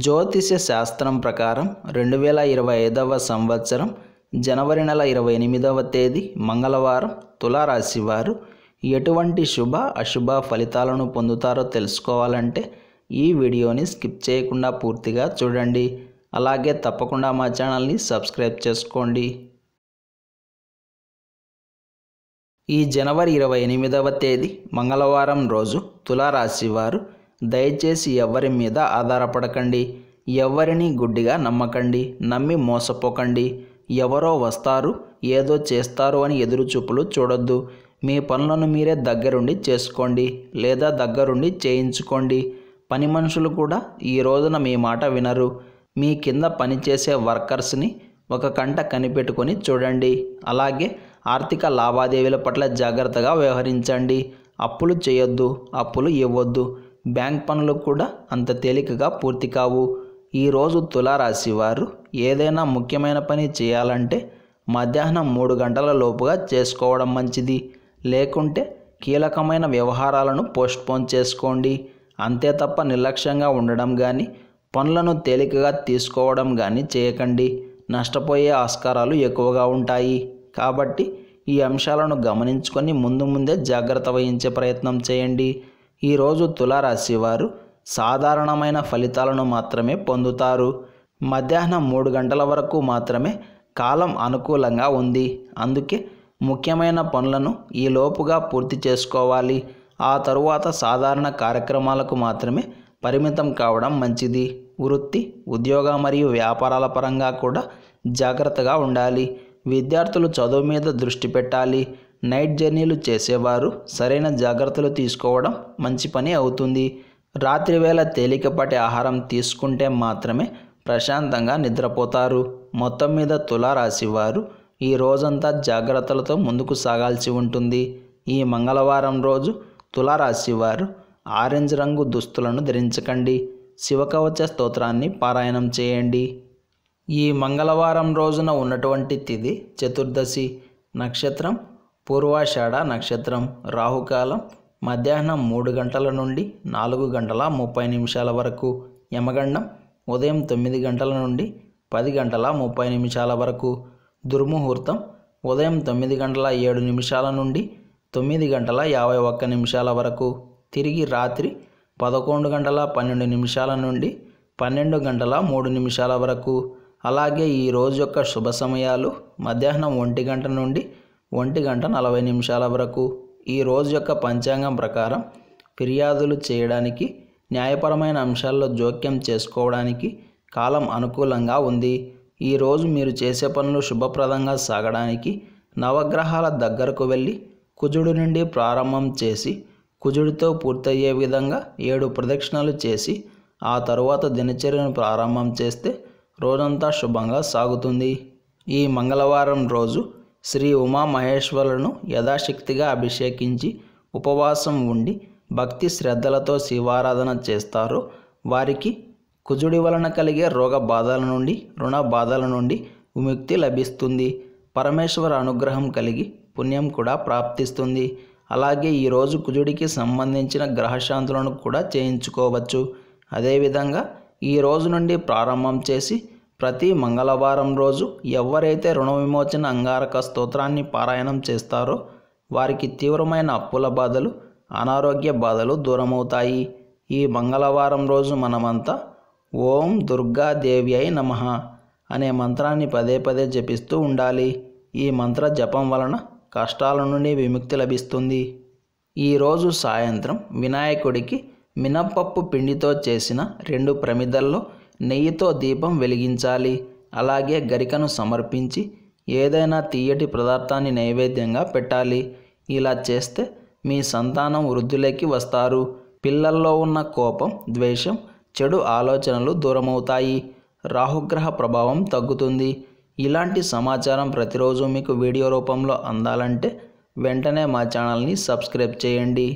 జ్యోతిష్య శాస్త్రం ప్రకారం 2025వ సంవత్సరం జనవరి నెల 28వ తేదీ మంగళవారం తులారాశి వారు ఎటువంటి శుభ అశుభ ఫలితాలను పొందుతారో తెలుసుకోవాలంటే ఈ వీడియోని స్కిప్ చేయకుండా పూర్తిగా చూడండి. అలాగే తప్పకుండా మా ఛానల్ని సబ్స్క్రైబ్ చేసుకోండి. ఈ జనవరి 28వ తేదీ మంగళవారం రోజు తులారాశి వారు దయచేసి ఎవరి మీద ఆధారపడకండి, ఎవరిని గుడ్డిగా నమ్మకండి, నమ్మి మోసపోకండి. ఎవరో వస్తారు, ఏదో చేస్తారు అని ఎదురుచూపులు చూడొద్దు. మీ పనులను మీరే దగ్గరుండి చేసుకోండి లేదా దగ్గరుండి చేయించుకోండి. పని మనుషులు కూడా ఈ రోజున మీ మాట వినరు. మీ కింద పనిచేసే వర్కర్స్ని ఒక కంట కనిపెట్టుకొని చూడండి. అలాగే ఆర్థిక లావాదేవీల పట్ల జాగ్రత్తగా వ్యవహరించండి. అప్పులు చేయొద్దు, అప్పులు ఇవ్వొద్దు. బ్యాంక్ పనులు కూడా అంత తేలికగా పూర్తి కావు. ఈరోజు తులారాశి వారు ఏదైనా ముఖ్యమైన పని చేయాలంటే మధ్యాహ్నం 3 గంటల లోపుగా చేసుకోవడం మంచిది. లేకుంటే కీలకమైన వ్యవహారాలను పోస్ట్పోన్ చేసుకోండి. అంతే తప్ప నిర్లక్ష్యంగా ఉండడం కానీ పనులను తేలికగా తీసుకోవడం కానీ చేయకండి. నష్టపోయే ఆస్కారాలు ఎక్కువగా ఉంటాయి. కాబట్టి ఈ అంశాలను గమనించుకొని ముందే జాగ్రత్త వహించే ప్రయత్నం చేయండి. ఈరోజు తులారాశి వారు సాధారణమైన ఫలితాలను మాత్రమే పొందుతారు. మధ్యాహ్నం 3 గంటల వరకు మాత్రమే కాలం అనుకూలంగా ఉంది. అందుకే ముఖ్యమైన పనులను ఈ లోపుగా పూర్తి చేసుకోవాలి. ఆ తరువాత సాధారణ కార్యక్రమాలకు మాత్రమే పరిమితం కావడం మంచిది. వృత్తి, ఉద్యోగ మరియు వ్యాపారాల పరంగా కూడా జాగ్రత్తగా ఉండాలి. విద్యార్థులు చదువు మీద దృష్టి పెట్టాలి. నైట్ జర్నీలు చేసేవారు సరైన జాగ్రత్తలు తీసుకోవడం మంచి పని అవుతుంది. రాత్రి వేళ తేలికపాటి ఆహారం తీసుకుంటే మాత్రమే ప్రశాంతంగా నిద్రపోతారు. మొత్తం మీద తులారాశి వారు ఈ రోజంతా జాగ్రత్తలతో ముందుకు సాగాల్సి ఉంటుంది. ఈ మంగళవారం రోజు తులారాశి వారు ఆరెంజ్ రంగు దుస్తులను ధరించకండి. శివకవచ స్తోత్రాన్ని పారాయణం చేయండి. ఈ మంగళవారం రోజున ఉన్నటువంటి తిథి చతుర్దశి. నక్షత్రం పూర్వాషాఢ నక్షత్రం. రాహుకాలం మధ్యాహ్నం 3 గంటల నుండి 4 గంటల 30 నిమిషాల వరకు. యమగండం ఉదయం 9 గంటల నుండి 10 గంటల 30 నిమిషాల వరకు. దుర్ముహూర్తం ఉదయం 9 గంటల 7 నిమిషాల నుండి 9 గంటల 51 నిమిషాల వరకు. తిరిగి రాత్రి 11 గంటల 12 నిమిషాల నుండి 12 గంటల 3 నిమిషాల వరకు. అలాగే ఈ రోజు యొక్క శుభ సమయాలు మధ్యాహ్నం 1 గంట నుండి 1 గంట 40 నిమిషాల వరకు. ఈ రోజు యొక్క పంచాంగం ప్రకారం ఫిర్యాదులు చేయడానికి, న్యాయపరమైన అంశాల్లో జోక్యం చేసుకోవడానికి కాలం అనుకూలంగా ఉంది. ఈరోజు మీరు చేసే పనులు శుభప్రదంగా సాగడానికి నవగ్రహాల దగ్గరకు వెళ్ళి కుజుడు నుండి ప్రారంభం చేసి కుజుడితో పూర్తయ్యే విధంగా 7 ప్రదక్షిణలు చేసి ఆ తరువాత దినచర్యను ప్రారంభం చేస్తే రోజంతా శుభంగా సాగుతుంది. ఈ మంగళవారం రోజు శ్రీ ఉమామహేశ్వరులను యథాశక్తిగా అభిషేకించి ఉపవాసం ఉండి భక్తి శ్రద్ధలతో శివారాధన చేస్తారో వారికి కుజుడి వలన కలిగే రోగ బాధల నుండి, రుణ బాధల నుండి విముక్తి లభిస్తుంది. పరమేశ్వర అనుగ్రహం కలిగి పుణ్యం కూడా ప్రాప్తిస్తుంది. అలాగే ఈరోజు కుజుడికి సంబంధించిన గ్రహశాంతులను కూడా చేయించుకోవచ్చు. అదేవిధంగా ఈ రోజు నుండి ప్రారంభం చేసి ప్రతి మంగళవారం రోజు ఎవరైతే రుణ విమోచన అంగారక స్తోత్రాన్ని పారాయణం చేస్తారో వారికి తీవ్రమైన అప్పుల బాధలు, అనారోగ్య బాధలు దూరమవుతాయి. ఈ మంగళవారం రోజు మనమంతా ఓం దుర్గాదేవ్యై నమః అనే మంత్రాన్ని పదే జపిస్తూ ఉండాలి. ఈ మంత్ర జపం వలన కష్టాల నుండి విముక్తి లభిస్తుంది. ఈరోజు సాయంత్రం వినాయకుడికి మినప్పప్పు పిండితో చేసిన 2 ప్రమిదల్లో నెయ్యితో దీపం వెలిగించాలి. అలాగే గరికను సమర్పించి ఏదైనా తీయటి పదార్థాన్ని నైవేద్యంగా పెట్టాలి. ఇలా చేస్తే మీ సంతానం వృద్ధిలోకి వస్తారు. పిల్లల్లో ఉన్న కోపం, ద్వేషం, చెడు ఆలోచనలు దూరమవుతాయి. రాహుగ్రహ ప్రభావం తగ్గుతుంది. ఇలాంటి సమాచారం ప్రతిరోజు మీకు వీడియో రూపంలో అందాలంటే వెంటనే మా ఛానల్ని సబ్స్క్రైబ్ చేయండి.